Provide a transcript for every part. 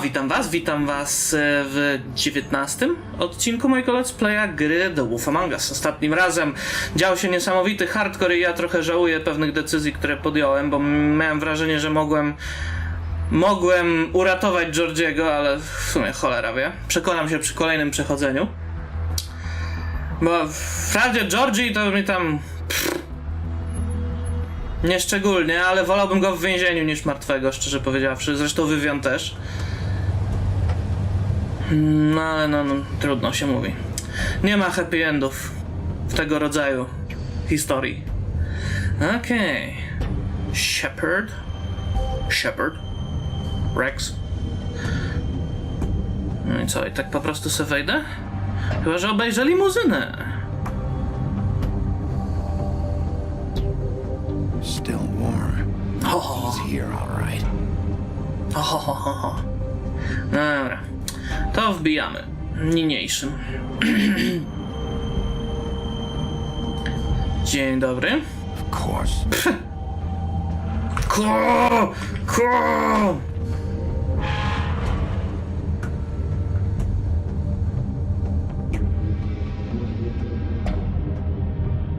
Witam was w 19. odcinku mojego let's playa gry The Wolf Among Us. Ostatnim razem działo się niesamowity hardcore i ja trochę żałuję pewnych decyzji, które podjąłem, bo miałem wrażenie, że mogłem uratować Georgiego, ale w sumie cholera wie. Przekonam się przy kolejnym przechodzeniu. Bo wprawdzie Georgie to mi tam... nieszczególnie, ale wolałbym go w więzieniu niż martwego, szczerze powiedziawszy. Zresztą Vivian też. No ale no, trudno się mówi. Nie ma happy endów w tego rodzaju historii. Okej. Sheppard. Rex. No i co, i tak po prostu se wejdę? Chyba że obejrzę limuzynę. Still warm. He's here, all right. Dobra. To wbijamy. Niniejszym. Dzień dobry. Of course.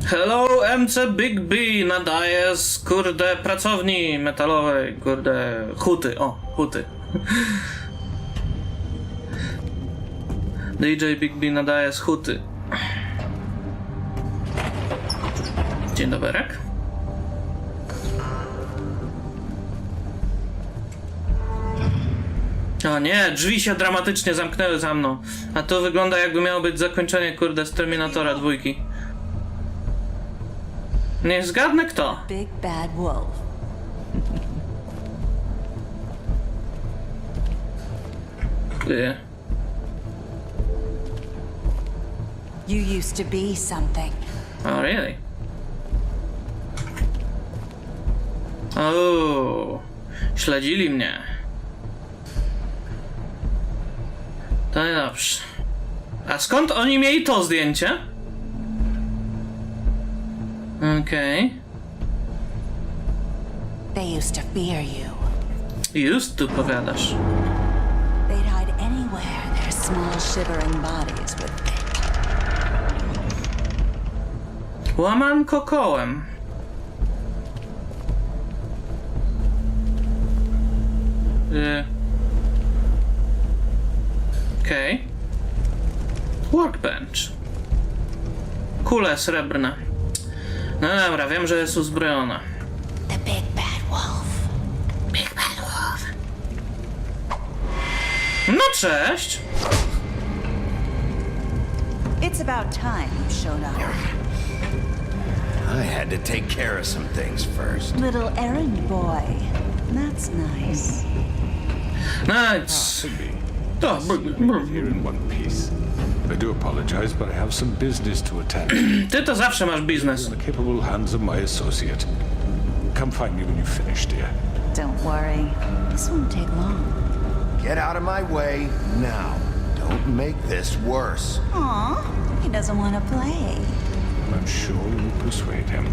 Hello, MC Big B nadaje z kurde pracowni metalowej, kurde huty, huty. DJ Big B nadaje z huty. Dzień doberek. O nie, drzwi się dramatycznie zamknęły za mną. A to wygląda jakby miało być zakończenie kurde z Terminatora 2. Nie zgadnę kto. Big bad wolf. Ty. You used to be something. Oh, really? O, śledzili mnie. To niedobrze. A skąd oni mieli to zdjęcie? Okej. They used to fear you. Used to powiadasz. They'd hide anywhere their small shivering bodies would fit. Łamanko kołem. Okej. Workbench. Kule srebrne. No dobra, wiem, że jest uzbrojona. The big bad wolf. Big Bad Wolf. No cześć! It's about time you showed up. I had to take care of some things first. Little errand boy. That's nice. Nice. Here in one piece. I do apologize, but I have some business to attend to. Ty to zawsze masz biznes. In the capable hands of my associate. Come find me when you've finished, dear. Don't worry. This won't take long. Get out of my way now. Don't make this worse. Aw, he doesn't want to play. I'm sure you'll persuade him.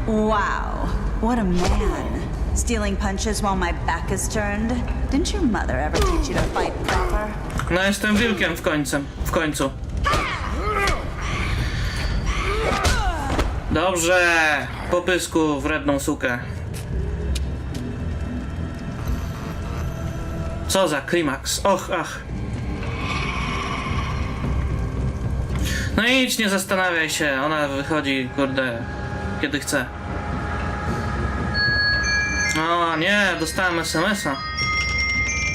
Wow, what a man. Stealing punches while my back is turned? Didn't your mother ever teach you to fight proper? No jestem wilkiem w końcu. Dobrze. Po pysku wredną sukę. Co za klimaks. Och, ach. No idź, nie zastanawiaj się. Ona wychodzi, kurde, kiedy chce. O nie, dostałem SMS-a.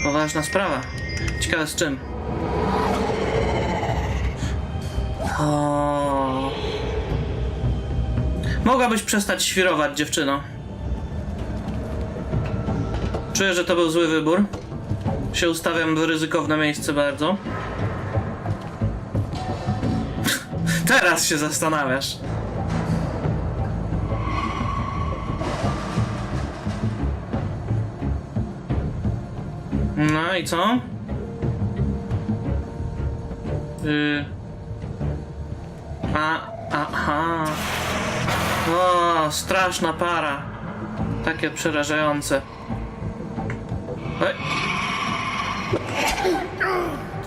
Poważna sprawa. Ciekawe z czym. O. Mogłabyś przestać świrować, dziewczyno. Czuję, że to był zły wybór. Się ustawiam w ryzykowne miejsce bardzo. Teraz się zastanawiasz. No i co? Aha. O, straszna para. Takie przerażające. Oj.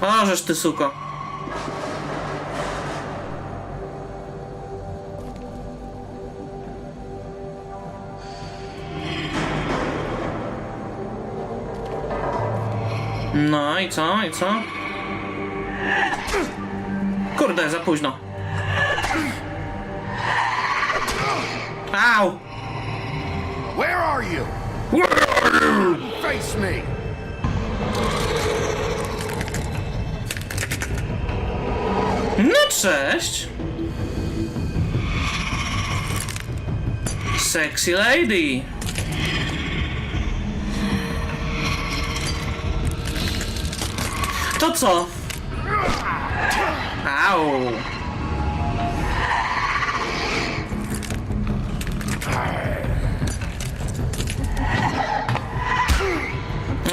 O, żeż ty suko. No i co? I co? Kurde, za późno. Au! Where are you? Face me! No cześć! Sexy lady! To co? Au!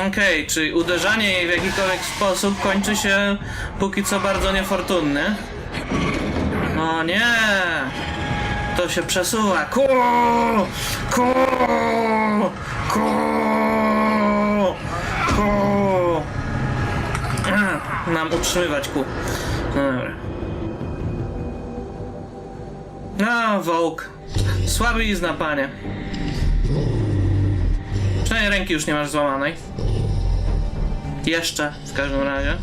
Okej, czyli uderzanie jej w jakikolwiek sposób kończy się póki co bardzo niefortunnie. O nie! To się przesuwa. Ku! Ku! Ku! Ku! Nam utrzymywać ku. No dobra. No, Vogue. Słabizna, panie. Przynajmniej ręki już nie masz złamanej. Jeszcze, w każdym razie.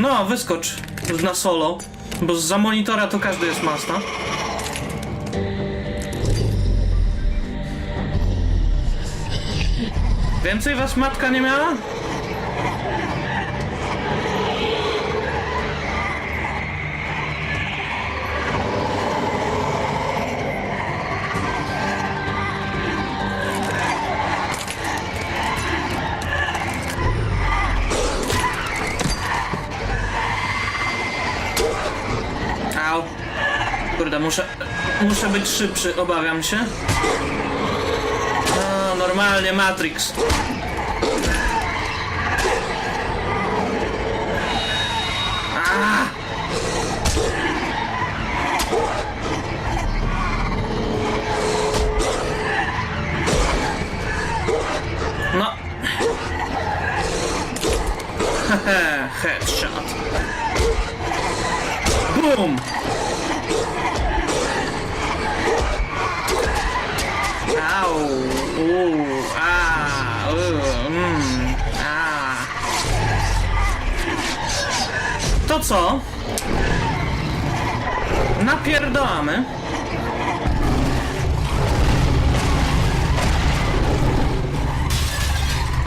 No, wyskocz na solo, bo za monitora to każdy jest masta. Więcej was matka nie miała? Au. Kurde, muszę być szybszy, obawiam się. No, normalnie Matrix. No. Headshot. Boom. Au. To co? Napierdolamy.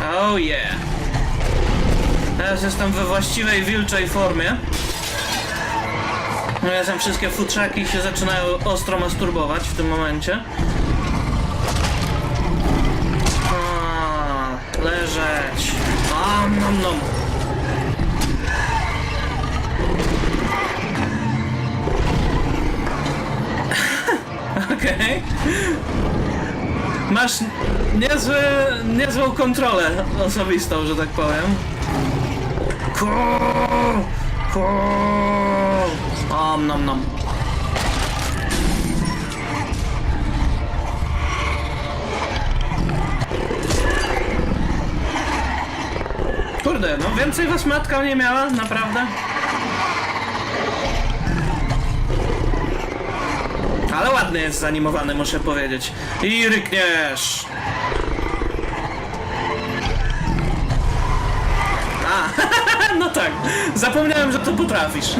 Oh yeah. Teraz jestem we właściwej wilczej formie. No ja sam wszystkie futrzaki się zaczynają ostro masturbować w tym momencie. Leżeć. Nom nom. Okej. Masz niezłą kontrolę osobistą, że tak powiem. Nom nom. Kurde, no więcej was matka nie miała, naprawdę? Ale ładny jest zanimowany, muszę powiedzieć. I rykniesz! A, no tak, zapomniałem, że to potrafisz.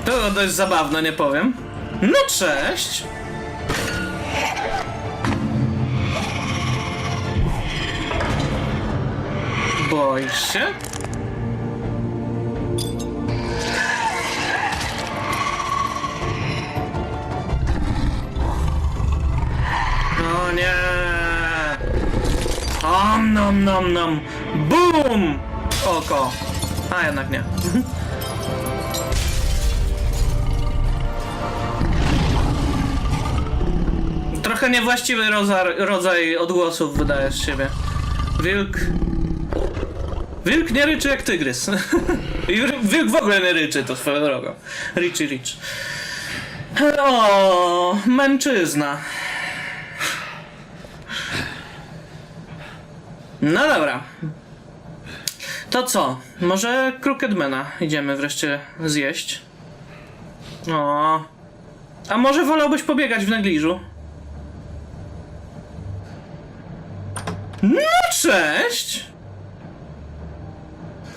To dość zabawne, nie powiem. No cześć! Boisz się? O nie! Nom nom nom! Boom! Oko! A jednak nie. Trochę niewłaściwy rodzaj odgłosów wydaje z siebie. Wilk Wilk nie ryczy jak tygrys. I wilk w ogóle nie ryczy, to swoją drogą. Rich. O, męczyzna. No dobra. To co? Może Crookedmana idziemy wreszcie zjeść? O. A może wolałbyś pobiegać w negliżu? No cześć!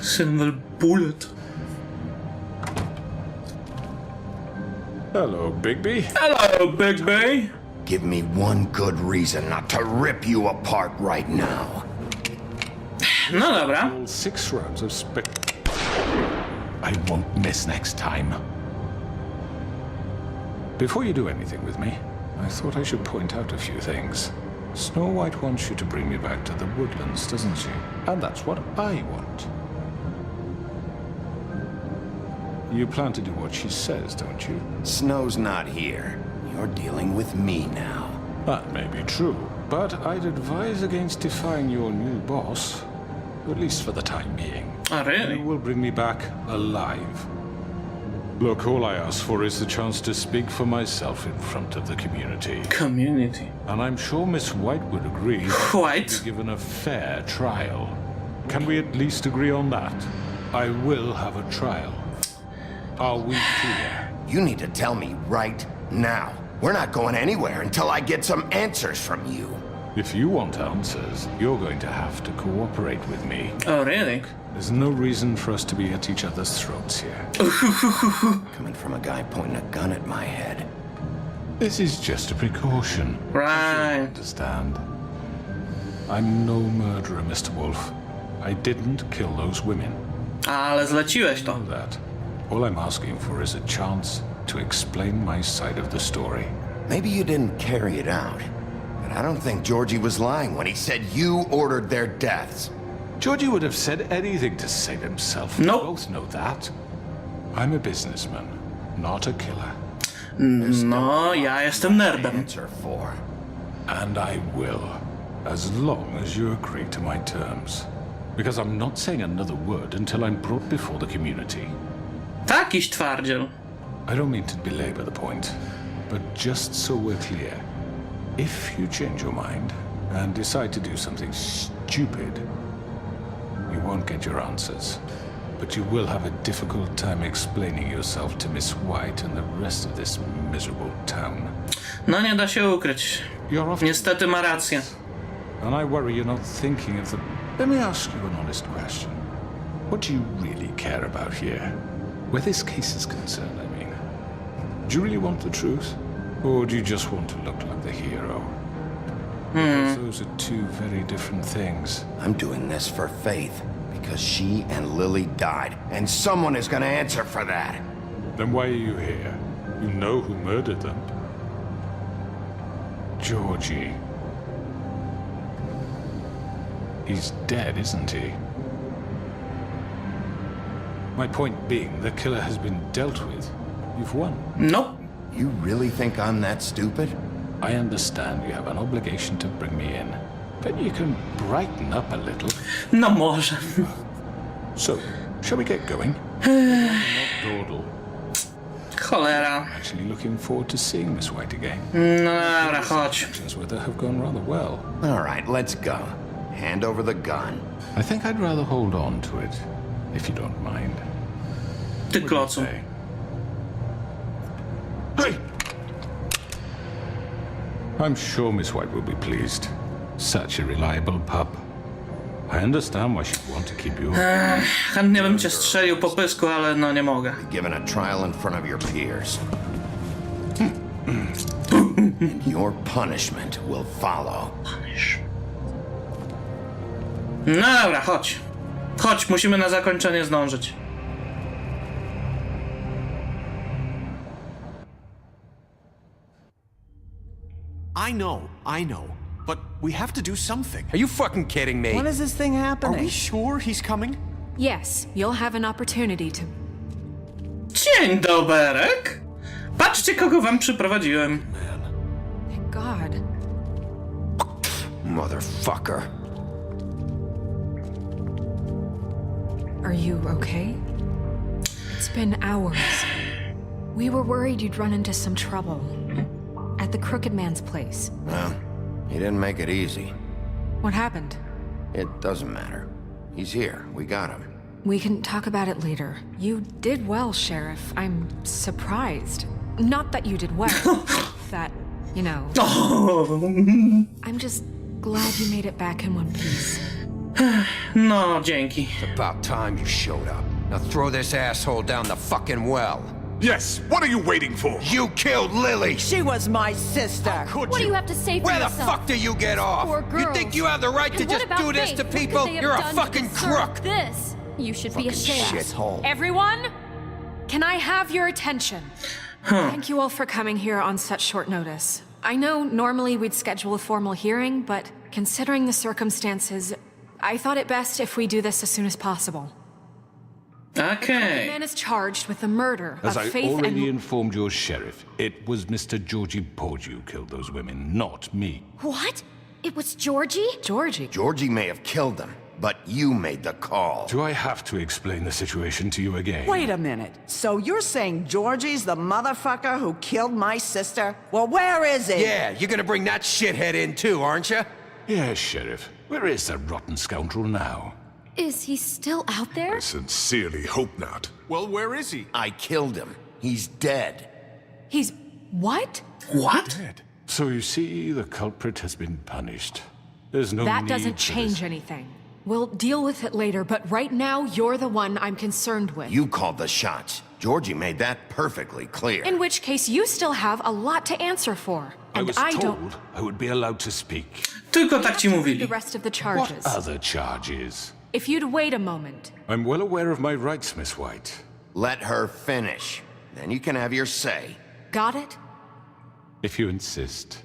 Silver Bullet. Hello, Bigby. Hello, Bigby. Give me one good reason not to rip you apart right now. No dobra. All 6 rounds of I won't miss next time. Before you do anything with me, I thought I should point out a few things. Snow White wants you to bring me back to the woodlands, doesn't she? And that's what I want. You plan to do what she says, don't you? Snow's not here. You're dealing with me now. That may be true, but I'd advise against defying your new boss, at least for the time being. Oh, really? You will bring me back alive. Look, all I ask for is the chance to speak for myself in front of the community. Community. And I'm sure Miss White would agree White? to be given a fair trial. Can we at least agree on that? I will have a trial. Are we clear? You need to tell me right now. We're not going anywhere until I get some answers from you. If you want answers, you're going to have to cooperate with me. Oh, really? There's no reason for us to be at each other's throats here. Coming from a guy pointing a gun at my head. This is just a precaution. Right. Understand? I'm no murderer, Mr. Wolf. I didn't kill those women. Ale zleciłeś to. Know that. All I'm asking for is a chance to explain my side of the story. Maybe you didn't carry it out, but I don't think Georgie was lying when he said you ordered their deaths. Georgie would have said anything to save himself. Nope. We both know that. I'm a businessman, not a killer. No, ja jestem nerdem. Answer for. And I will, as long as you agree to my terms. Because I'm not saying another word until I'm brought before the community. Takiś twardziel. I don't mean to belabor the point, but just so we're clear, if you change your mind and decide to do something stupid, you won't get your answers. But you will have a difficult time explaining yourself to Miss White and the rest of this miserable town. No nie da się ukryć. You're off. Niestety ma rację. And I worry you're not thinking of the... Let me ask you an honest question. What do you really care about here? Where this case is concerned, I mean. Do you really want the truth? Or do you just want to look like the hero? Because those are two very different things. I'm doing this for Faith because she and Lily died, and someone is going to answer for that. Then why are you here? You know who murdered them. Georgie. He's dead, isn't he? My point being, the killer has been dealt with. You've won. Nope. You really think I'm that stupid? I understand you have an obligation to bring me in, but you can brighten up a little. No może. So, shall we get going? Not dawdle. Cholera. Actually looking forward to seeing Miss White again. No dobra, chodź. Actions with her have gone rather well. All right, let's go. Hand over the gun. I think I'd rather hold on to it, if you don't mind. Ty klocu. Say. Hey! I'm sure Miss White will be pleased. Such a reliable pup. I understand why she'd want to keep you. Chętnie bym cię strzelił po pysku, ale no nie mogę. Given a trial in front of your peers. And your punishment will follow. No dobra, chodź. Chodź, musimy na zakończenie zdążyć. I know. But we have to do something. Are you fucking kidding me? When is this thing happening? Are we sure he's coming? Yes, you'll have an opportunity to... Dzień doberek. Patrzcie, kogo wam przyprowadziłem. Thank God. Are you okay? It's been hours. We were worried you'd run into some trouble. At the Crooked Man's place. Well, he didn't make it easy. What happened? It doesn't matter. He's here. We got him. We can talk about it later. You did well, Sheriff. I'm surprised. Not that you did well. That, you know. I'm just glad you made it back in one piece. No, dzięki. It's about time you showed up. Now throw this asshole down the fucking well. Yes, what are you waiting for? You killed Lily! She was my sister. What do you have to say for Where the yourself? fuck do you get off? Poor You girls. think you have the right to And what just about do this Faith? to What could people? they have You're a done to fucking deserve crook! This. You should be ashamed. Shithole. Everyone, can I have your attention? Thank you all for coming here on such short notice. I know normally we'd schedule a formal hearing, but considering the circumstances, I thought it best if we do this as soon as possible. The Okej. man is charged with the murder As of I Faith already and... informed your sheriff, it was Mr. Georgie Porge who killed those women, not me. What? It was Georgie? Georgie. Georgie may have killed them, but you made the call. Do I have to explain the situation to you again? Wait a minute. So you're saying Georgie's the motherfucker who killed my sister? Well, where is he? Yeah, you're gonna bring that shithead in too, aren't you? Yes, Sheriff. Where is that rotten scoundrel now? Is he still out there? Sincerely hope not. Well, where is he? I killed him. He's dead. He's... what? What? Dead. So you see, the culprit has been punished. There's no That need doesn't for change this. anything. We'll deal with it later, but right now, you're the one I'm concerned with. You called the shots. Georgie made that perfectly clear. In which case, you still have a lot to answer for. I And was I told don't... I would be allowed to speak. Tylko tak ci The mówili. rest of the What charges. other charges? If you'd wait a moment. I'm well aware of my rights, Miss White. Let her finish. Then you can have your say. Got it? If you insist.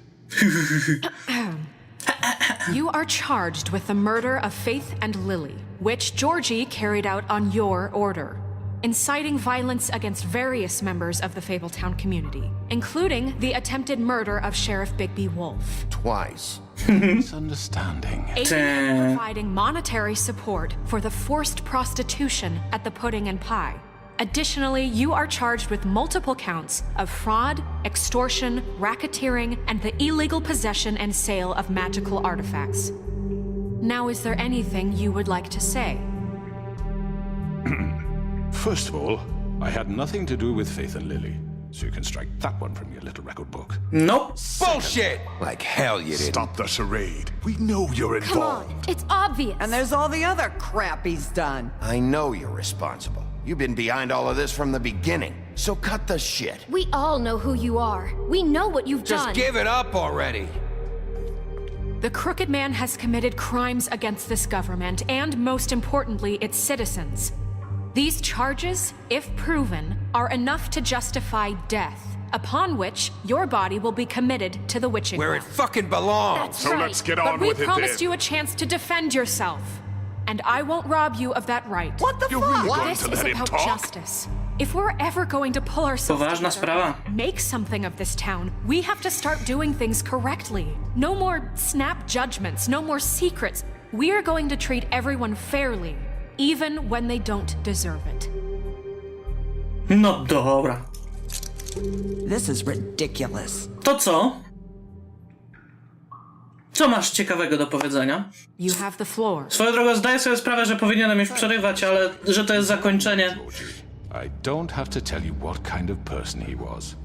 You are charged with the murder of Faith and Lily, which Georgie carried out on your order, inciting violence against various members of the Fabletown community, including the attempted murder of Sheriff Bigby Wolf, Twice. Misunderstanding. aiding and providing monetary support for the forced prostitution at the Pudding and Pie. Additionally, you are charged with multiple counts of fraud, extortion, racketeering, and the illegal possession and sale of magical artifacts. Now, is there anything you would like to say? First of all, I had nothing to do with Faith and Lily, so you can strike that one from your little record book. Nope. Bullshit! Like hell you didn't. Stop the charade. We know you're Come involved. on. It's obvious. And there's all the other crap he's done. I know you're responsible. You've been behind all of this from the beginning. So cut the shit. We all know who you are. We know what you've Just done. give it up already. The Crooked Man has committed crimes against this government and, most importantly, its citizens. These charges, if proven, are enough to justify death, upon which your body will be committed to the witching Where well. it fucking belongs. That's So right. let's get But on we with it promised then. you a chance to defend yourself, and I won't rob you of that right. What the You're fuck? really going This to is let him about talk? justice. If we're ever going to pull ourselves Poważna together, sprawa. make something of this town, we have to start doing things correctly. No more snap judgments, no more secrets. We are going to treat everyone fairly, even when they don't deserve it. No dobra. This is ridiculous. To co? Co masz ciekawego do powiedzenia? You have the floor. Swoją drogą zdaję sobie sprawę, że powinienem już przerywać, ale że to jest zakończenie. I don't have to tell you what kind of person he was.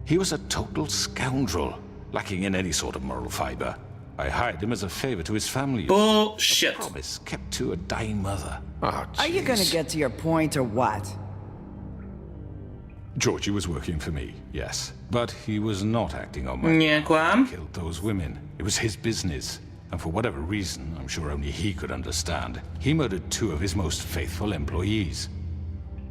He was a total scoundrel, lacking in any sort of moral fiber. I hired him as a favor to his family. Bullshit. Promise kept to a dying mother. Oh, Are you gonna jeez. get to your point or what? Georgie was working for me, yes. But he was not acting on my Nie kłam. killed those women. It was his business. And for whatever reason, I'm sure only he could understand, he murdered 2 of his most faithful employees.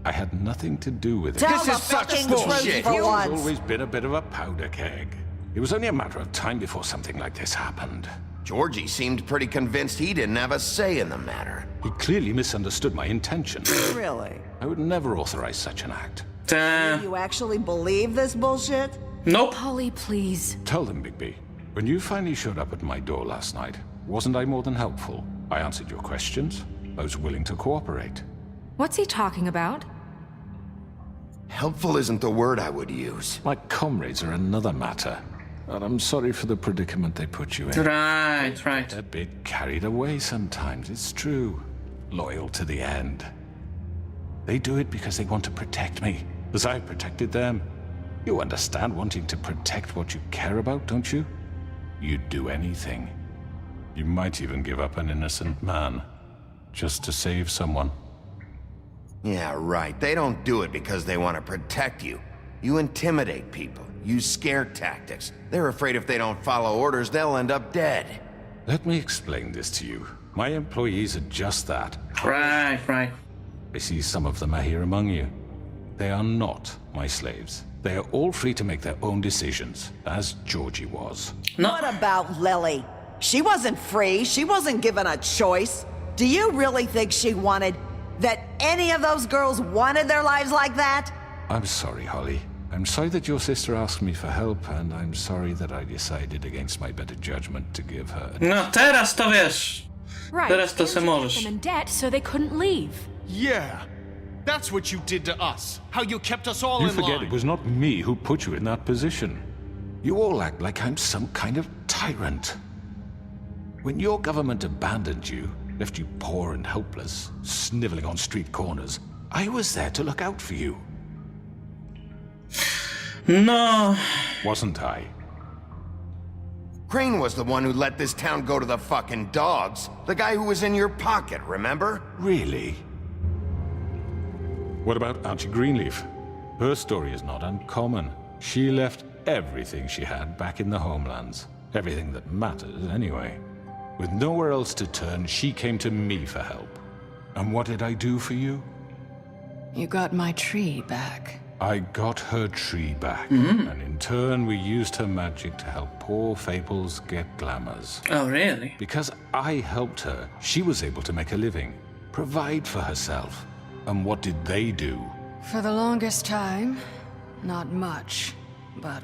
I had nothing to do with it. Tell This the is such fucking bullshit. truth for He's once. always been a bit of a powder keg. It was only a matter of time before something like this happened. Georgie seemed pretty convinced he didn't have a say in the matter. He clearly misunderstood my intention. Really? I would never authorize such an act. Te... You actually believe this bullshit? Nope. Polly, please. Tell them, Bigby, when you finally showed up at my door last night, wasn't I more than helpful? I answered your questions. I was willing to cooperate. What's he talking about? Helpful isn't the word I would use. My comrades are another matter. And I'm sorry for the predicament they put you in. Right. A bit carried away sometimes, it's true. Loyal to the end. They do it because they want to protect me, as I protected them. You understand wanting to protect what you care about, don't you? You'd do anything. You might even give up an innocent man, just to save someone. Yeah, right. They don't do it because they want to protect you. You intimidate people, use scare tactics. They're afraid if they don't follow orders, they'll end up dead. Let me explain this to you. My employees are just that. Right. I see some of them are here among you. They are not my slaves. They are all free to make their own decisions, as Georgie was. No. What about Lily? She wasn't free. She wasn't given a choice. Do you really think she wanted... that any of those girls wanted their lives like that? I'm sorry, Holly. I'm sorry that your sister asked me for help, and I'm sorry that I decided against my better judgment to give her... No teraz to wiesz. Right. Teraz to and se you kept możesz. them in debt so they couldn't leave. Yeah. That's what you did to us. How you kept us all You in forget line. it was not me who put you in that position. You all act like I'm some kind of tyrant. When your government abandoned you, left you poor and helpless, sniveling on street corners, I was there to look out for you. No. Wasn't I? Crane was the one who let this town go to the fucking dogs. The guy who was in your pocket, remember? Really? What about Archie Greenleaf? Her story is not uncommon. She left everything she had back in the homelands. Everything that matters, anyway. With nowhere else to turn, she came to me for help. And what did I do for you? You got my tree back. I got her tree back, and in turn we used her magic to help poor Fables get glamours. Oh, really? Because I helped her, she was able to make a living, provide for herself. And what did they do? For the longest time, not much, but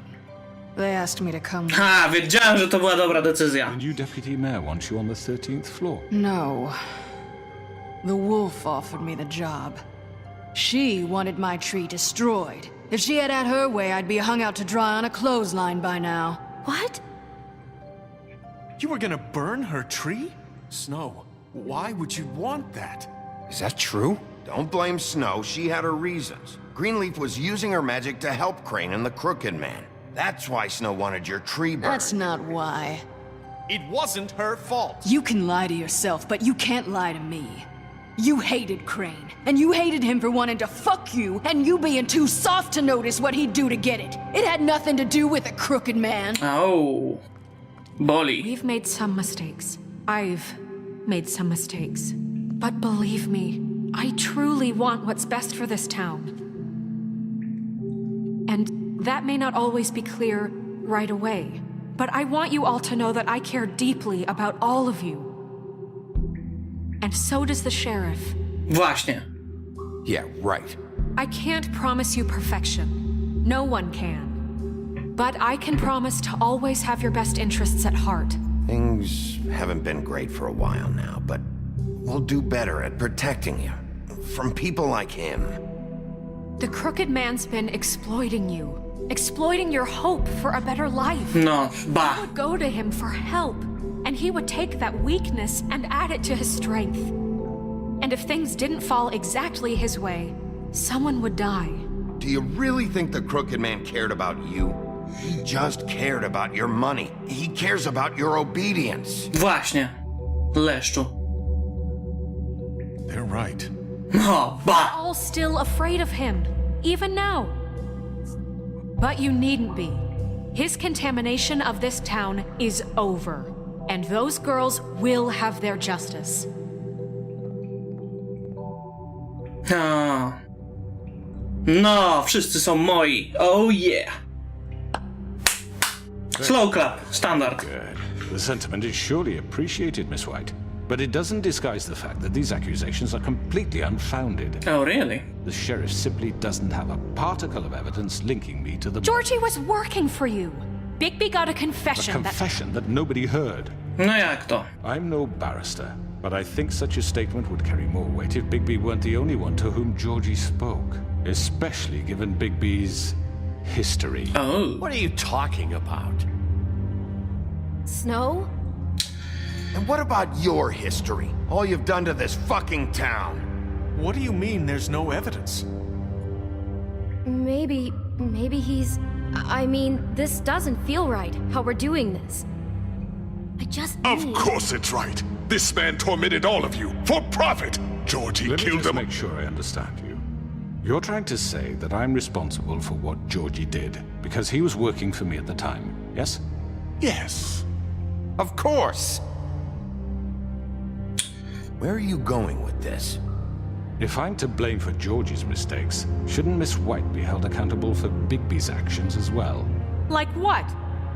they asked me to come. Ha, wiedziałem, że to była dobra decyzja. And you deputy mayor wants you on the 13th floor. No. The wolf offered me the job. She wanted my tree destroyed. If she had her way, I'd be hung out to dry on a clothesline by now. What? You were gonna burn her tree? Snow, why would you want that? Is that true? Don't blame Snow, she had her reasons. Greenleaf was using her magic to help Crane and the Crooked Man. That's why Snow wanted your tree burned. That's not why. It wasn't her fault. You can lie to yourself, but you can't lie to me. You hated Crane, and you hated him for wanting to fuck you, and you being too soft to notice what he'd do to get it. It had nothing to do with a crooked man. Oh. Boli. We've made some mistakes. I've made some mistakes. But believe me, I truly want what's best for this town. And that may not always be clear right away. But I want you all to know that I care deeply about all of you. And so does the sheriff. Właśnie. Yeah, right. I can't promise you perfection. No one can. But I can promise to always have your best interests at heart. Things haven't been great for a while now, but we'll do better at protecting you. From people like him. The crooked man's been exploiting you. Exploiting your hope for a better life. No, I bah. would go to him for help, and he would take that weakness and add it to his strength. And if things didn't fall exactly his way, someone would die. Do you really think the Crooked Man cared about you? He just cared about your money. He cares about your obedience. Właśnie. Leszczu. They're right. No, bah. All still afraid of him, even now. But you needn't be. His contamination of this town is over, and those girls will have their justice. No. No, wszyscy są moi. Oh yeah. Slow clap, standard. Good. The sentiment is surely appreciated, Miss White. But it doesn't disguise the fact that these accusations are completely unfounded. Oh, really? The sheriff simply doesn't have a particle of evidence linking me to the... Georgie was working for you. Bigby got a A confession confession that nobody heard. No jak to? I'm no barrister, but I think such a statement would carry more weight if Bigby weren't the only one to whom Georgie spoke, especially given Bigby's history. Oh. What are you talking about? Snow? And what about your history? All you've done to this fucking town? What do you mean there's no evidence? Maybe he's... I mean, this doesn't feel right, how we're doing this. I just Of need... course it's right. This man tormented all of you for profit. Georgie Let me killed just him. make sure I understand you. You're trying to say that I'm responsible for what Georgie did because he was working for me at the time, yes? Yes. Of course. Where are you going with this? If I'm to blame for Georgie's mistakes, shouldn't Miss White be held accountable for Bigby's actions as well? Like what?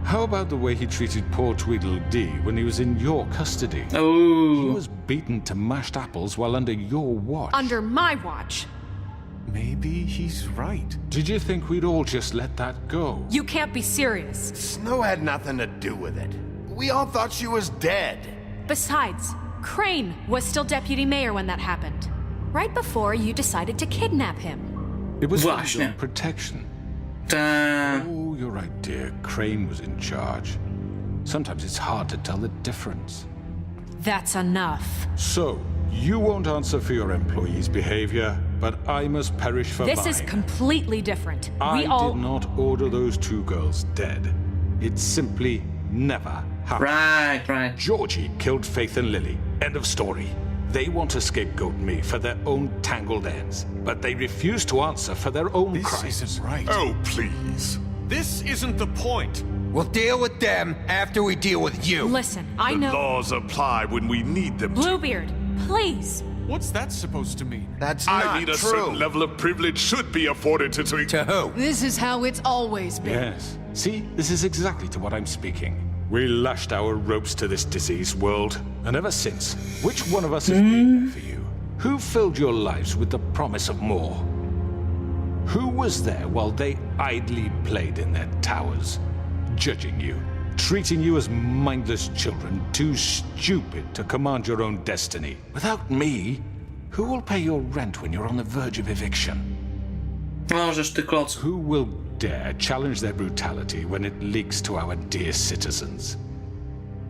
How about the way he treated poor Tweedledee when he was in your custody? He Oh. was beaten to mashed apples while under your watch. Under my watch. Maybe he's right. Did you think we'd all just let that go? You can't be serious. Snow had nothing to do with it. We all thought she was dead. Besides, Crane was still deputy mayor when that happened. Right before you decided to kidnap him. It was for Właśnie. your protection. Ta... Oh, you're right, dear. Crane was in charge. Sometimes it's hard to tell the difference. That's enough. So, you won't answer for your employees' behavior, but I must perish for This mine. is completely different. I We all... did not order those two girls dead. It simply never happened. Right. Georgie killed Faith and Lily. End of story. They want to scapegoat me for their own tangled ends, but they refuse to answer for their own This crimes. isn't right. Oh, please. This isn't the point. We'll deal with them after we deal with you. Listen, I The know... laws apply when we need them to. Bluebeard, please. What's that supposed to mean? That's not I mean, a true. certain level of privilege should be afforded to... To who? This is how it's always been. Yes. See, this is exactly to what I'm speaking. We lashed our ropes to this diseased world, and ever since, which one of us has been there for you? Who filled your lives with the promise of more? Who was there while they idly played in their towers, judging you, treating you as mindless children, too stupid to command your own destiny? Without me, who will pay your rent when you're on the verge of eviction? Możesz ty kloc. Who will dare challenge their brutality when it leaks to our dear citizens?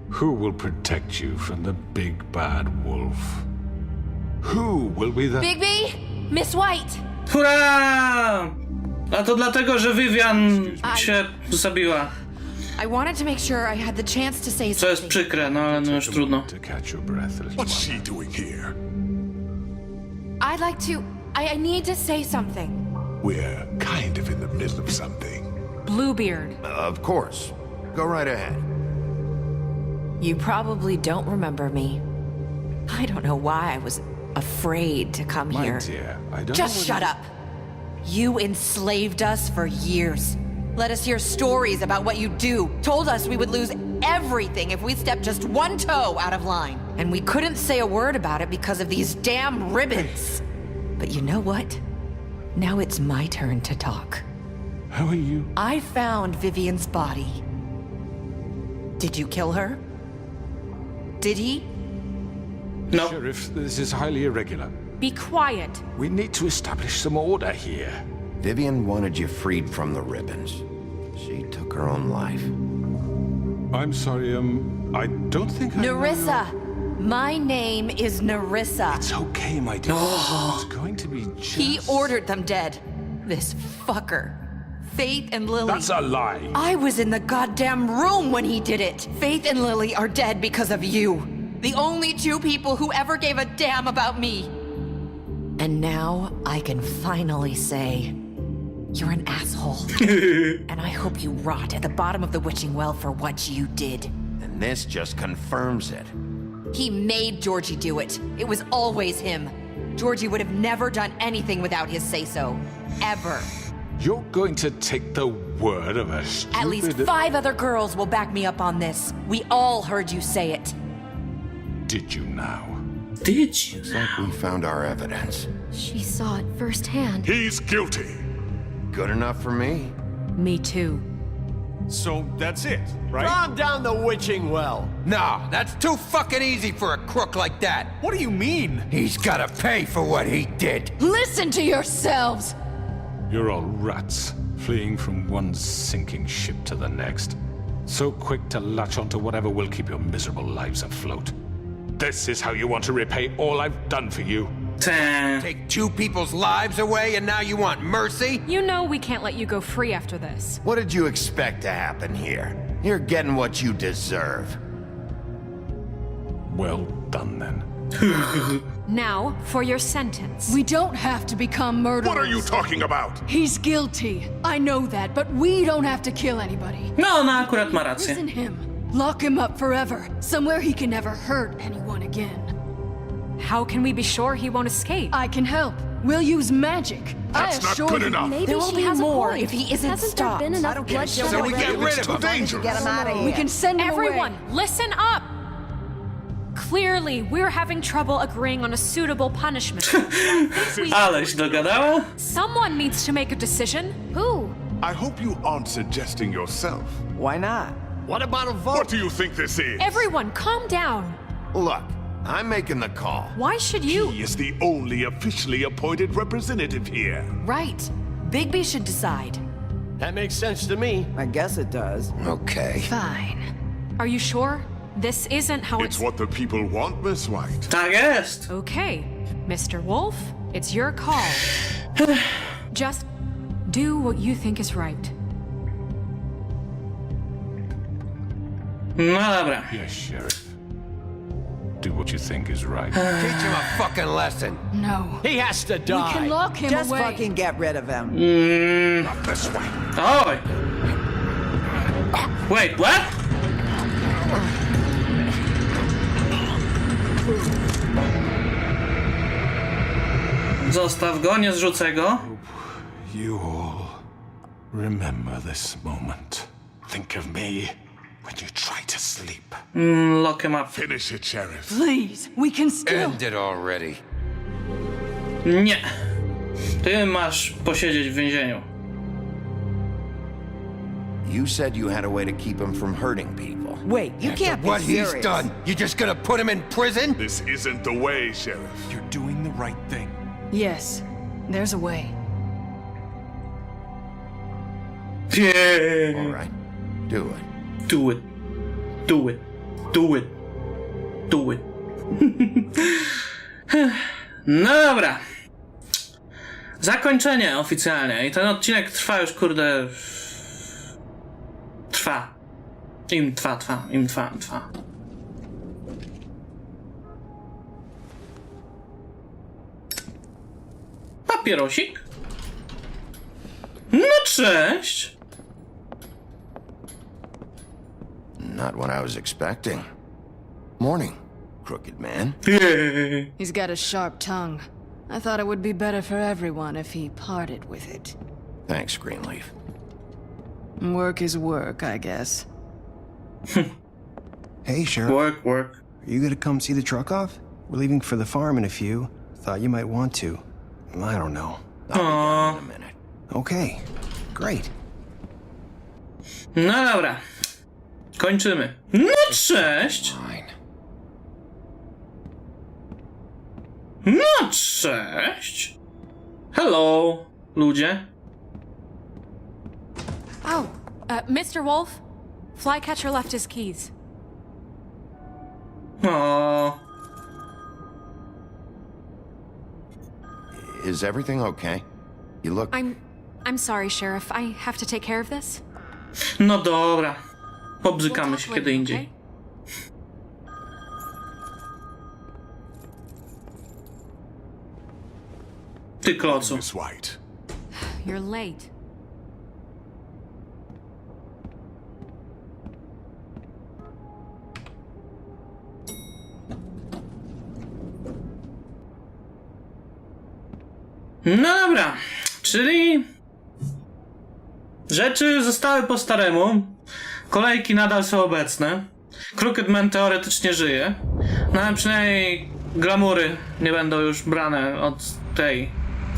Who will protect you from the big bad wolf? Who will be the... Bigby? Miss White! Hurra! A to dlatego, że Vivian się zabiła. I wanted to make sure I had the chance to say Co jest something. przykre, no ale no już trudno. To catch your breath, little What's one. she doing here? I'd like to... I need to say something. We're kind of in the middle of something. Bluebeard. Of course. Go right ahead. You probably don't remember me. I don't know why I was afraid to come My here. dear, I don't Just know shut up. You enslaved us for years. Let us hear stories about what you do. Told us we would lose everything if we stepped just one toe out of line. And we couldn't say a word about it because of these damn ribbons. But you know what? Now it's my turn to talk. How are you? I found Vivian's body. Did you kill her? Did he? No. Sheriff, this is highly irregular. Be quiet. We need to establish some order here. Vivian wanted you freed from the ribbons. She took her own life. I'm sorry, I don't think I know Narissa. My name is Narissa. It's okay, my dear. It's going to be just... He ordered them dead. This fucker. Faith and Lily. That's a lie. I was in the goddamn room when he did it. Faith and Lily are dead because of you. The only two people who ever gave a damn about me. And now I can finally say, you're an asshole. And I hope you rot at the bottom of the witching well for what you did. And this just confirms it. He made Georgie do it. It was always him. Georgie would have never done anything without his say-so. Ever. You're going to take the word of a stupid... At least 5 other girls will back me up on this. We all heard you say it. Did you now? Did you? Looks like we found our evidence. She saw it firsthand. He's guilty. Good enough for me. Me too. So that's it, right? Calm down the witching well. No, that's too fucking easy for a crook like that. What do you mean? He's gotta pay for what he did. Listen to yourselves! You're all rats, fleeing from one sinking ship to the next. So quick to latch onto whatever will keep your miserable lives afloat. This is how you want to repay all I've done for you? Take 2 people's lives away and now you want mercy? You know we can't let you go free after this. What did you expect to happen here? You're getting what you deserve. Well done, then. Now, for your sentence. We don't have to become murderers. What are you talking about? He's guilty. I know that, but we don't have to kill anybody. No, ona akurat ma rację. Imprison him. Lock him up forever. Somewhere he can never hurt anyone again. How can we be sure he won't escape? I can help. We'll use magic. That's not good enough. Maybe There will she be has more a point. if he isn't Hasn't stopped. there been enough bloodshed? So we get rid of him. Dangerous. Get him out of here. We can send him Everyone, away. listen up! Clearly, we're having trouble agreeing on a suitable punishment. Aleś dogadała? Someone needs to make a decision. Who? I hope you aren't suggesting yourself. Why not? What about a vote? What do you think this is? Everyone, calm down. Look, I'm making the call. Why should you? He is the only officially appointed representative here. Right. Bigby should decide. That makes sense to me. I guess it does. Okay. Fine. Are you sure? This isn't how It's what the people want, Miss White. Tak jest. Okay, Mr. Wolf, it's your call. Just do what you think is right. No dobra. Yes, Sheriff. Do what you think is right. Teach him a fucking lesson. No. He has to die. We can lock him Just away. fucking get rid of him. Not this way. Oj. Wait, what? Zostaw go, nie zrzucę go. You all remember this moment. Think of me when you try to sleep. Lock him up. Finish it, Sheriff. Please, we can still. End it already. Nie. Ty masz posiedzieć w więzieniu. You said you had a way to keep him from hurting people. Wait, you After can't be what serious. he's done, you just gonna put him in prison? This isn't the way, Sheriff. You're doing the right thing. Yes, there's a way. Yeah. All right, do it. Do it. Do it. Do it. Do it. No dobra. Zakończenie oficjalnie. I ten odcinek trwa już, kurde... Trwa. Im trwa. Papierosik? No cześć! Not what I was expecting. Morning, crooked man. He's got a sharp tongue. I thought it would be better for everyone if he parted with it. Thanks, Greenleaf. Work is work, I guess. Hey, Sheriff. Work. Are you gonna come see the truck off? We're leaving for the farm in a few. Thought you might want to. I don't know. I'll be down in a minute. Okay, great. No dobra. Kończymy. No cześć! Fine. No cześć! Hello, ludzie. Oh, Mr. Wolf, Flycatcher left his keys. O, Is everything okay? You look... I'm sorry, Sheriff. I have to take care of this. no dobra. Pobzykamy We'll się talk kiedy later, indziej. okay? Ty klocu. Miss White. You're late. No dobra, czyli rzeczy zostały po staremu, kolejki nadal są obecne, Crooked Man teoretycznie żyje, no ale przynajmniej glamury nie będą już brane od tej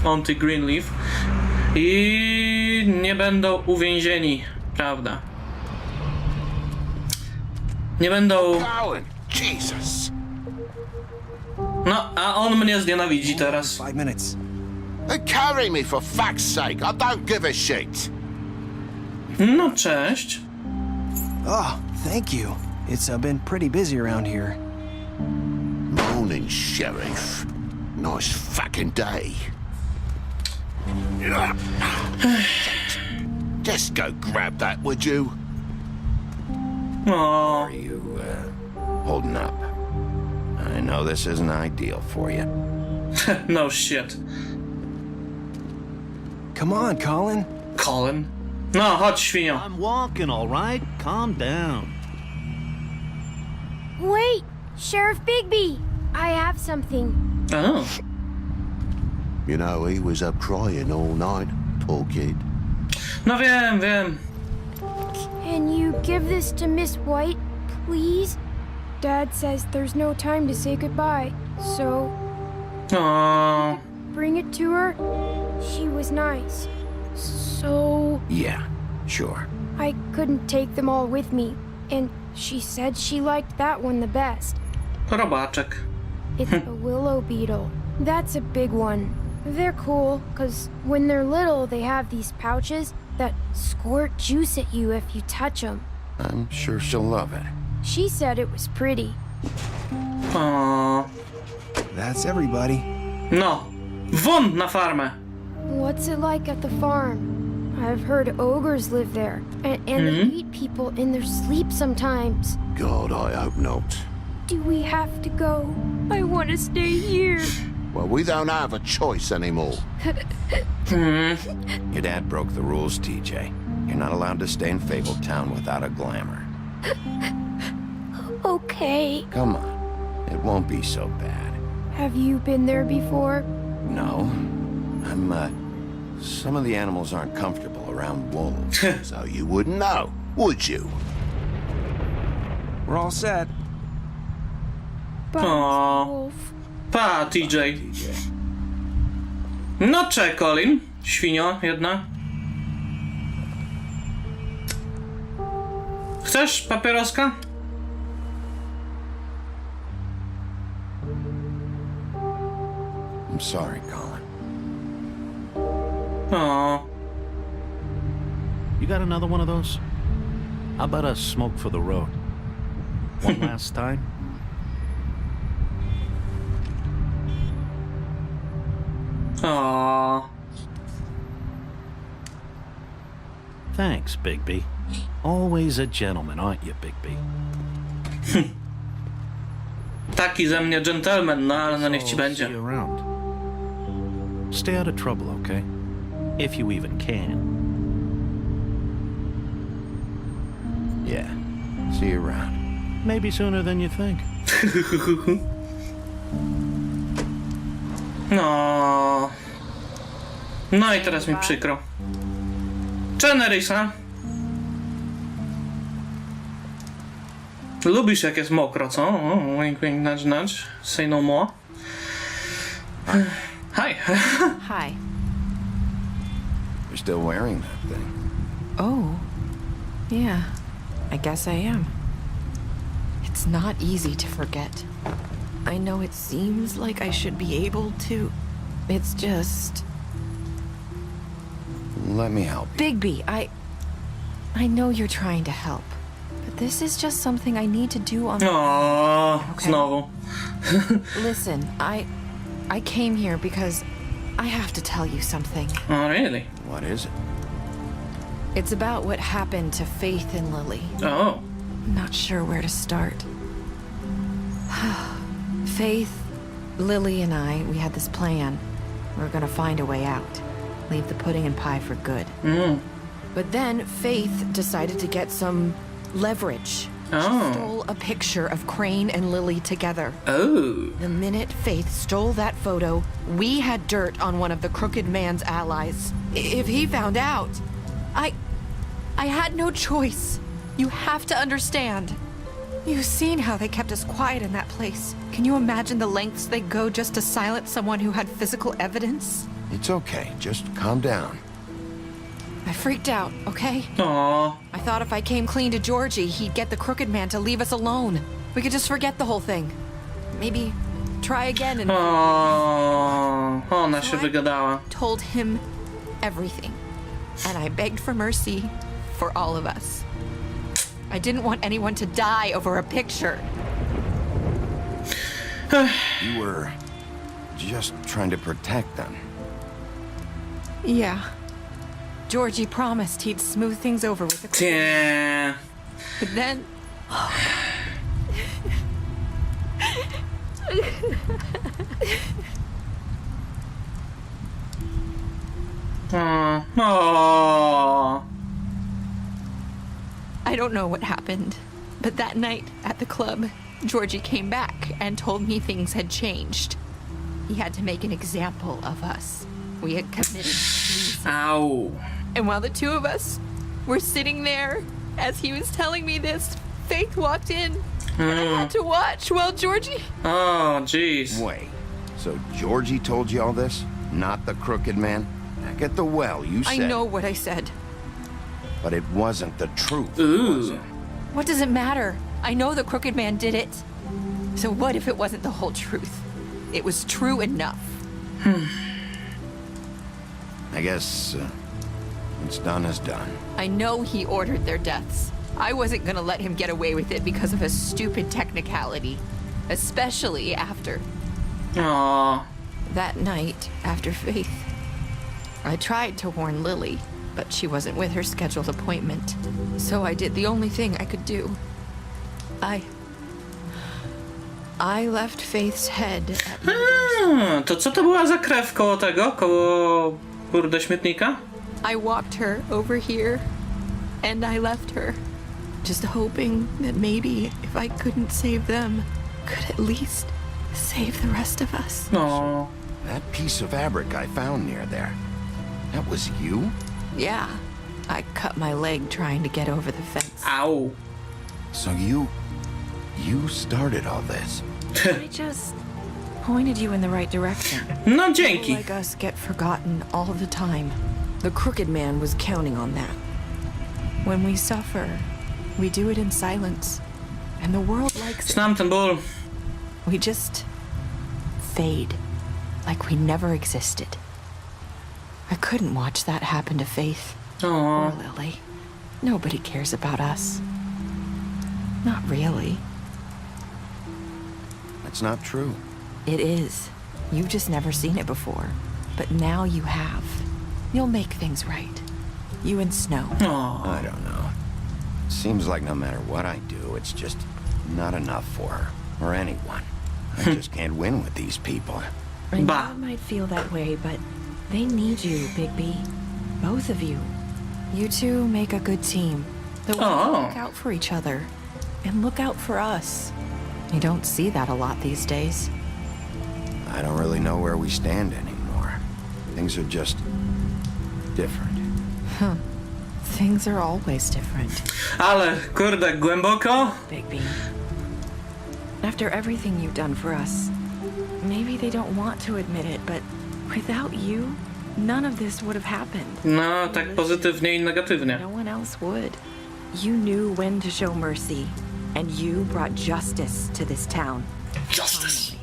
Auntie Greenleaf i nie będą uwięzieni, prawda? Nie będą... Going. Jesus. No, a on mnie znienawidzi teraz. 5 minutes. Carry me for fuck's sake. I don't give a shit. No, cześć. Oh, thank you. It's been pretty busy around here. Morning, Sheriff. Nice fucking day. Just go grab that, would you? O, Are you, holding up? I know this isn't ideal for you. no shit. Come on, Colin. Colin. No, chodź, świnio. I'm walking, all right? Calm down. Wait! Sheriff Bigby! I have something. Oh. You know, he was up crying all night, poor kid. No wiem. Can you give this to Miss White, please? Dad says there's no time to say goodbye, so O, bring it to her. She was nice. So Yeah, sure. I couldn't take them all with me, and she said she liked that one the best. robaczek. It's a willow beetle. That's a big one. They're cool, because when they're little, they have these pouches that squirt juice at you if you touch them. I'm sure she'll love it. She said it was pretty. O, That's everybody. no. Won na farmę. What's it like at the farm? I've heard ogres live there, and they eat people in their sleep sometimes. God, I hope not. Do we have to go? I want to stay here. Well, we don't have a choice anymore. Your dad broke the rules, TJ. You're not allowed to stay in Fabletown without a glamour. Okay. Come on. It won't be so bad. Have you been there before? No. Some of the animals aren't comfortable around wolves. So you wouldn't know, would you? We're all set. Bye, O. Wolf. Pa, TJ. No cze, Colin. Świnio, jedna. Chcesz papieroska? I'm sorry, Colin. O, You got another one of those? How about a smoke for the road? One last time? o. Thanks, Bigby. Always a gentleman, aren't you, Bigby? Taki ze mnie gentleman, no ale no niech ci See będzie. you around. Stay out of trouble, okay? If you even can. Yeah. See you around. Maybe sooner than you think. No. No i teraz mi przykro. Czenerysa. Lubisz jak jest mokro, co? O, wink, wink, nudge, nudge. Say no more. Hi. Hi. You're still wearing that thing. Oh. Yeah. I guess I am. It's not easy to forget. I know it seems like I should be able to. It's just... Let me help you. Bigby, I know you're trying to help. But this is just something I need to do on... O, znowu. Listen, I came here because I have to tell you something. Oh, really? What is it? It's about what happened to Faith and Lily. Oh. I'm not sure where to start. Faith, Lily, and we had this plan. We were gonna find a way out. Leave the pudding and pie for good. But then Faith decided to get some leverage. Oh. She stole a picture of Crane and Lily together. Oh. The minute Faith stole that photo, we had dirt on one of the crooked man's allies. If he found out, I had no choice. You have to understand. You've seen how they kept us quiet in that place. Can you imagine the lengths they go just to silence someone who had physical evidence? It's okay. Just calm down. I freaked out, okay? O, I thought if I came clean to Georgie, he'd get the crooked man to leave us alone. We could just forget the whole thing. Maybe try again and... o, ona się wygadała. Told him everything. And I begged for mercy for all of us. I didn't want anyone to die over a picture. You were just trying to protect them. Yeah. Georgie promised he'd smooth things over with the crooked man. Nie. But then... O. I don't know what happened, but that night at the club, Georgie came back and told me things had changed. He had to make an example of us. We had committed treason. Au. And while the two of us were sitting there, as he was telling me this, Faith walked in. And I had to watch while Georgie... Oh, jeez. Wait, so Georgie told you all this? Not the crooked man? Back at the well, you said... I know what I said. But it wasn't the truth, Ooh. was it? What does it matter? I know the crooked man did it. So what if it wasn't the whole truth? It was true enough. I guess what's done is done. I know he ordered their deaths. I wasn't gonna let him get away with it because of a stupid technicality. Especially after... O. That night, after Faith, I tried to warn Lily, but she wasn't with her scheduled appointment. So I did the only thing I could do. I left Faith's head at your doorstep. To co to była za krew koło tego? Koło, kurde, śmietnika? I walked her over here, and I left her. Just hoping that maybe if I couldn't save them, could at least save the rest of us. No. That piece of fabric I found near there, that was you? Yeah, I cut my leg trying to get over the fence. Au. So you started all this. I just pointed you in the right direction. No, People dzięki. like us get forgotten all the time. The crooked man was counting on that. When we suffer, we do it in silence, and the world likes it. Znam ten ból. We just fade, like we never existed. I couldn't watch that happen to Faith or Lily. Nobody cares about us. Not really. That's not true. It is. You've just never seen it before. But now you have. You'll make things right. You and Snow. I don't know. Seems like no matter what I do, it's just not enough for her, or anyone. I just can't win with these people. And God might feel that way, but they need you, Bigby. Both of you. You two make a good team. The way you look out for each other. And look out for us. You don't see that a lot these days. I don't really know where we stand anymore. Things are just different. Huh. Things are always different. Ale, kurde, głęboko? Bigby. After everything you've done for us, maybe they don't want to admit it, but without you, none of this would have happened. No, tak pozytywnie i negatywnie. No one else would. You knew when to show mercy, and you brought justice to this town. Justice.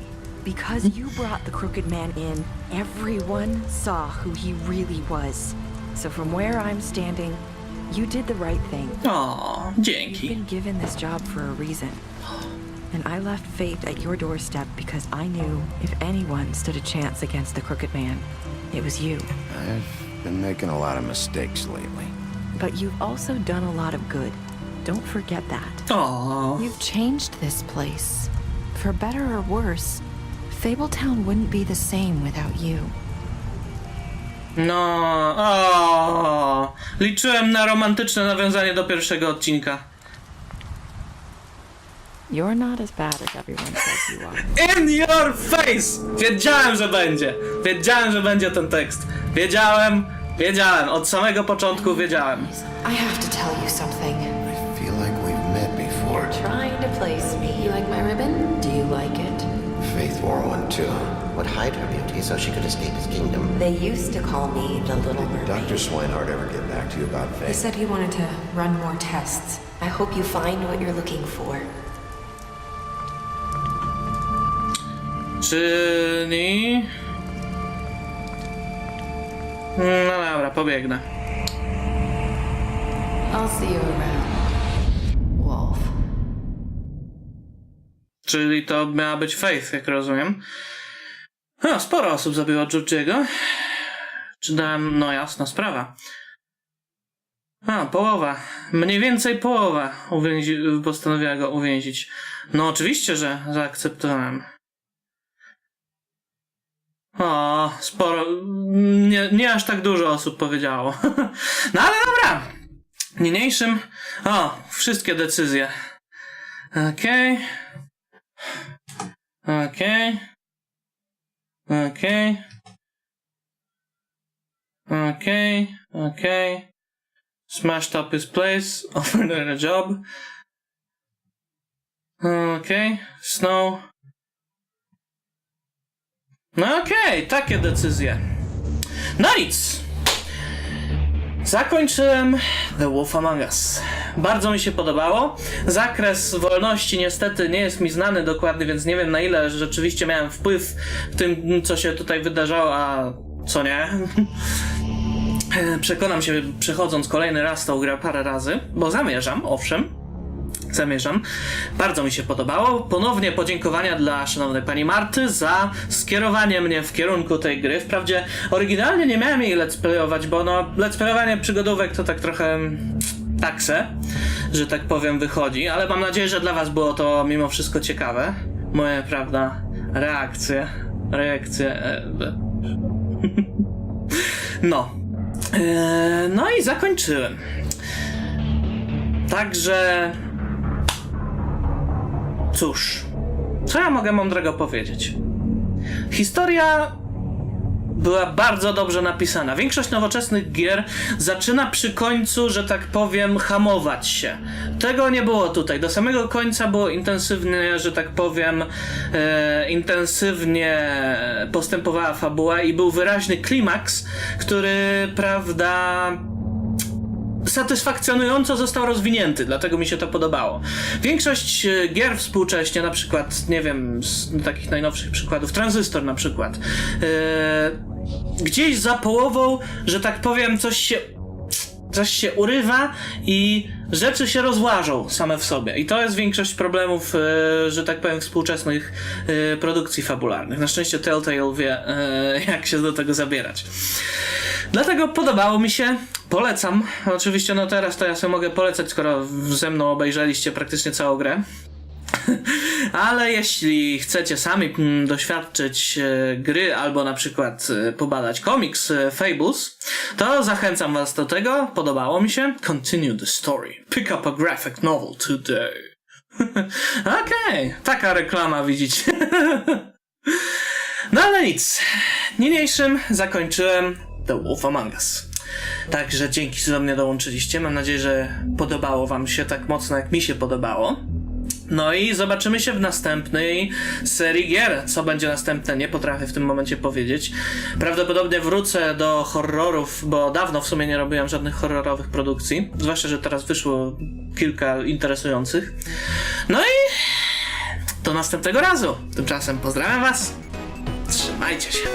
Because you brought the crooked man in, everyone saw who he really was. So from where I'm standing, you did the right thing. O, dzięki. You've been given this job for a reason. And I left Faith at your doorstep because I knew if anyone stood a chance against the crooked man, it was you. I've been making a lot of mistakes lately. But you've also done a lot of good. Don't forget that. Aww. You've changed this place. For better or worse, Fabletown wouldn't be the same without you. No, o, liczyłem na romantyczne nawiązanie do pierwszego odcinka. You're not as bad as everyone says you are. In your face! Wiedziałem, że będzie. Wiedziałem, że będzie ten tekst. Wiedziałem. Od samego początku wiedziałem. I have to tell you something. I feel like we've met before. Trying to place me. You like my ribbon? Do you like it? Faith 412 would hide her beauty so she could escape his kingdom. They used to call me the Little Mermaid. Dr. Swinehart ever get back to you about He Faith? said he wanted to run more tests. I hope you find what you're looking for. Czyli... No dobra, pobiegnę. I'll see you around, Wolf. Czyli to miała być Faith, jak rozumiem. No, sporo osób zabiło Georgiego. Czy dałem... No jasna sprawa. A, połowa. Mniej więcej połowa postanowiła go uwięzić. No oczywiście, że zaakceptowałem. O, sporo... Nie aż tak dużo osób powiedziało. No ale dobra. Niniejszym... O, wszystkie decyzje. Okej. Okej. Okej. Okej. Okej. Smashed up his place. Offered her a job. Okej. Snow. No okej, takie decyzje. No nic. Zakończyłem The Wolf Among Us. Bardzo mi się podobało. Zakres wolności niestety nie jest mi znany dokładnie, więc nie wiem na ile rzeczywiście miałem wpływ w tym, co się tutaj wydarzało, a co nie. Przekonam się, przechodząc kolejny raz tą grę parę razy, bo zamierzam, owszem. Zamierzam. Bardzo mi się podobało. Ponownie podziękowania dla szanownej pani Marty za skierowanie mnie w kierunku tej gry. Wprawdzie oryginalnie nie miałem jej let's playować, bo no let's playowanie przygodówek to tak trochę takse, że tak powiem, wychodzi, ale mam nadzieję, że dla was było to mimo wszystko ciekawe. Moje, prawda, reakcje. No. No i zakończyłem. Także... Cóż, co ja mogę mądrego powiedzieć? Historia była bardzo dobrze napisana. Większość nowoczesnych gier zaczyna przy końcu, że tak powiem, hamować się. Tego nie było tutaj. Do samego końca było intensywnie, że tak powiem, intensywnie postępowała fabuła i był wyraźny klimaks, który, prawda... satysfakcjonująco został rozwinięty, dlatego mi się to podobało. Większość gier współcześnie, na przykład, nie wiem, z takich najnowszych przykładów, Tranzystor na przykład, gdzieś za połową, że tak powiem, coś się urywa i rzeczy się rozłażą same w sobie. I to jest większość problemów, że tak powiem, współczesnych produkcji fabularnych. Na szczęście Telltale wie, jak się do tego zabierać. Dlatego podobało mi się, polecam. Oczywiście no teraz to ja sobie mogę polecać, skoro ze mną obejrzeliście praktycznie całą grę. Ale jeśli chcecie sami doświadczyć gry albo na przykład pobadać komiks Fables, to zachęcam was do tego. Podobało mi się. Continue the story. Pick up a graphic novel today. Okej, taka reklama, widzicie. No ale nic. Niniejszym zakończyłem The Wolf Among Us. Także dzięki, że do mnie dołączyliście. Mam nadzieję, że podobało wam się tak mocno, jak mi się podobało. No i zobaczymy się w następnej serii gier. Co będzie następne, nie potrafię w tym momencie powiedzieć. Prawdopodobnie wrócę do horrorów, bo dawno w sumie nie robiłem żadnych horrorowych produkcji. Zwłaszcza, że teraz wyszło kilka interesujących. No i do następnego razu. Tymczasem pozdrawiam was. Trzymajcie się.